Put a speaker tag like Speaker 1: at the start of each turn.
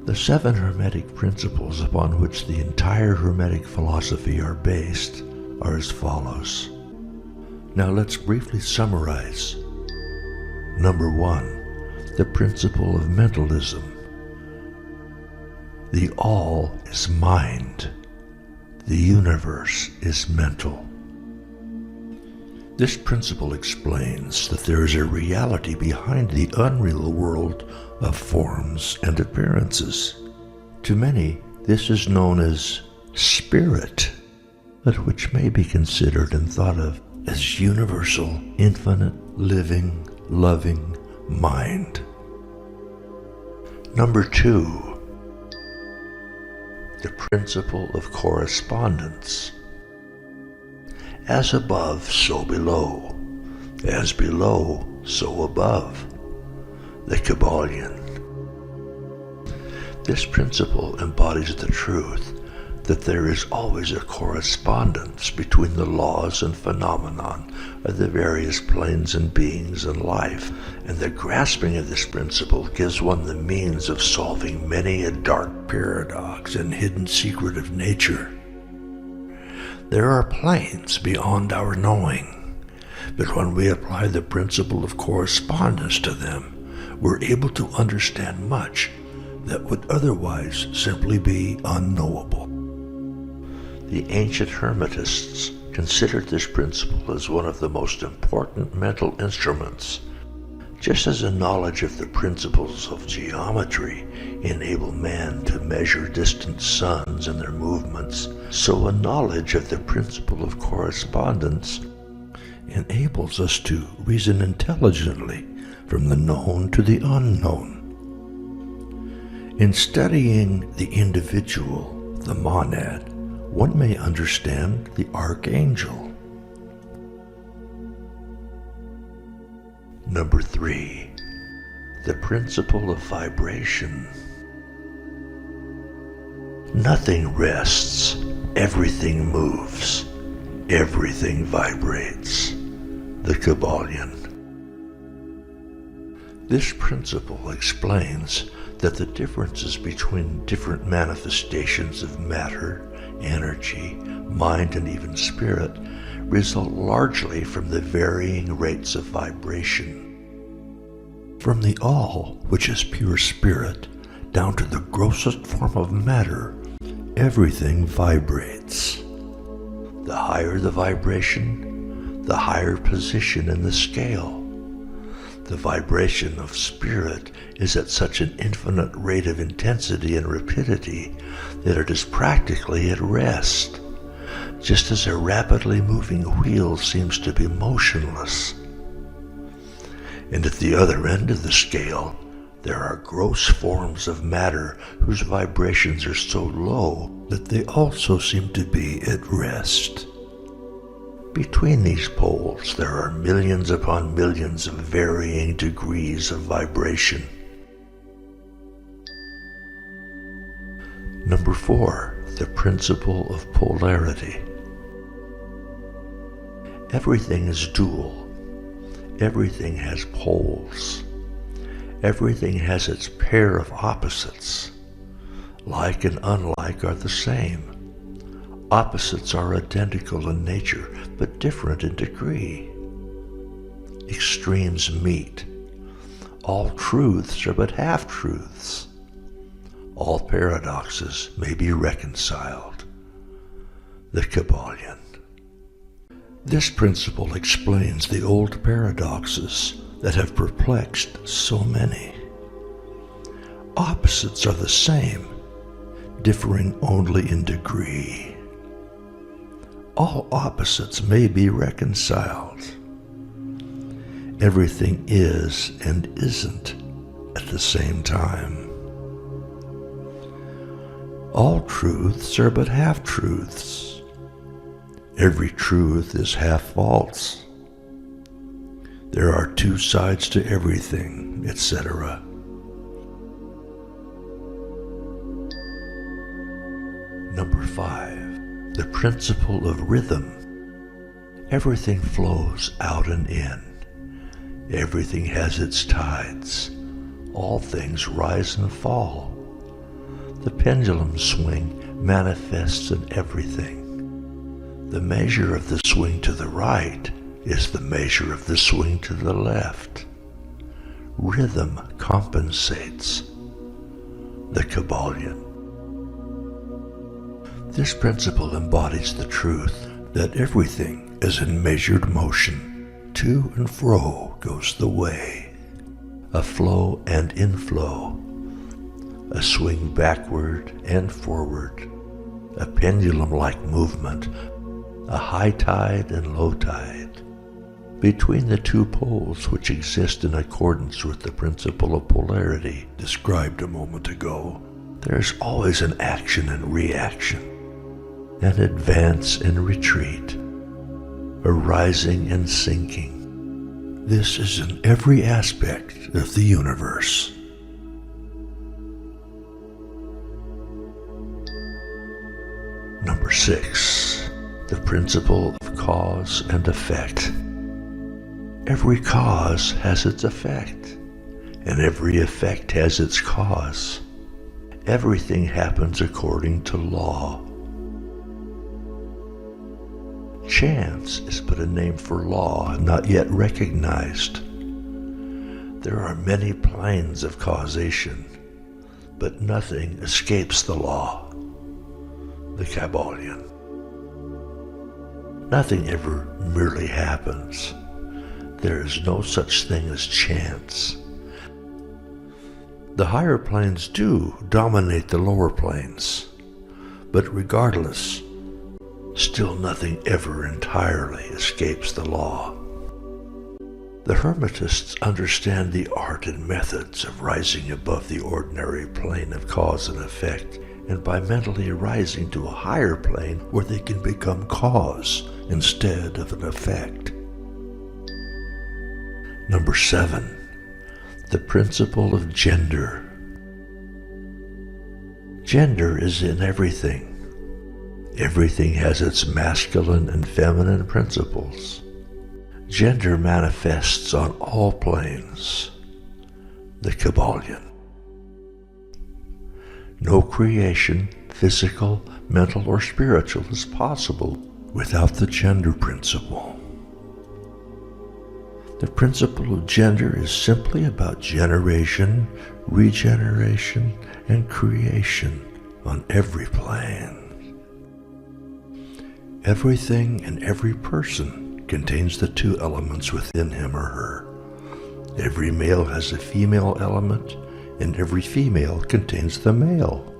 Speaker 1: The 7 Hermetic principles upon which the entire Hermetic philosophy are based are as follows. Now let's briefly summarize. Number 1, the principle of mentalism. The all is mind. The universe is mental. This principle explains that there is a reality behind the unreal world of forms and appearances. To many, this is known as spirit, but which may be considered and thought of as universal, infinite, living, loving mind. Number 2, the principle of correspondence. As above, so below. As below, so above. The Kybalion. This principle embodies the truth that there is always a correspondence between the laws and phenomenon of the various planes and beings in life, and the grasping of this principle gives one the means of solving many a dark paradox and hidden secret of nature. There are planes beyond our knowing, but when we apply the principle of correspondence to them, we're able to understand much that would otherwise simply be unknowable. The ancient Hermetists considered this principle as one of the most important mental instruments. Just as a knowledge of the principles of geometry enable man to measure distant suns and their movements, so a knowledge of the principle of correspondence enables us to reason intelligently from the known to the unknown. In studying the individual, the monad, one may understand the archangel. Number 3, the principle of vibration. Nothing rests, everything moves, everything vibrates. The Kybalion. This principle explains that the differences between different manifestations of matter, energy, mind, and even spirit result largely from the varying rates of vibration. From the all, which is pure spirit, down to the grossest form of matter, everything vibrates. The higher the vibration, the higher position in the scale. The vibration of spirit is at such an infinite rate of intensity and rapidity that it is practically at rest, just as a rapidly moving wheel seems to be motionless. And at the other end of the scale, there are gross forms of matter whose vibrations are so low that they also seem to be at rest. Between these poles, there are millions upon millions of varying degrees of vibration. Number 4, the principle of polarity. Everything is dual. Everything has poles. Everything has its pair of opposites. Like and unlike are the same. Opposites are identical in nature, but different in degree. Extremes meet. All truths are but half-truths. All paradoxes may be reconciled. The Kybalion. This principle explains the old paradoxes that have perplexed so many. Opposites are the same, differing only in degree. All opposites may be reconciled. Everything is and isn't at the same time. All truths are but half-truths. Every truth is half false. There are two sides to everything, etc. Number 5, the principle of rhythm. Everything flows out and in. Everything has its tides. All things rise and fall. The pendulum swing manifests in everything. The measure of the swing to the right is the measure of the swing to the left. Rhythm compensates. The Kybalion. This principle embodies the truth that everything is in measured motion. To and fro goes the way. A flow and inflow. A swing backward and forward. A pendulum-like movement. A high tide and low tide. Between the two poles which exist in accordance with the principle of polarity described a moment ago, there is always an action and reaction, an advance and retreat, a rising and sinking. This is in every aspect of the universe. Number 6, the principle of cause and effect. Every cause has its effect, and every effect has its cause. Everything happens according to law. Chance is but a name for law not yet recognized. There are many planes of causation, but nothing escapes the law. The Kybalion. Nothing ever merely happens. There is no such thing as chance. The higher planes do dominate the lower planes, but regardless, still nothing ever entirely escapes the law. The Hermetists understand the art and methods of rising above the ordinary plane of cause and effect, and by mentally rising to a higher plane where they can become cause instead of an effect. Number 7, the principle of gender. Gender is in everything. Everything has its masculine and feminine principles. Gender manifests on all planes. The Kybalion. No creation, physical, mental, or spiritual, is possible without the gender principle. The principle of gender is simply about generation, regeneration, and creation on every plane. Everything and every person contains the two elements within him or her. Every male has a female element, and every female contains the male.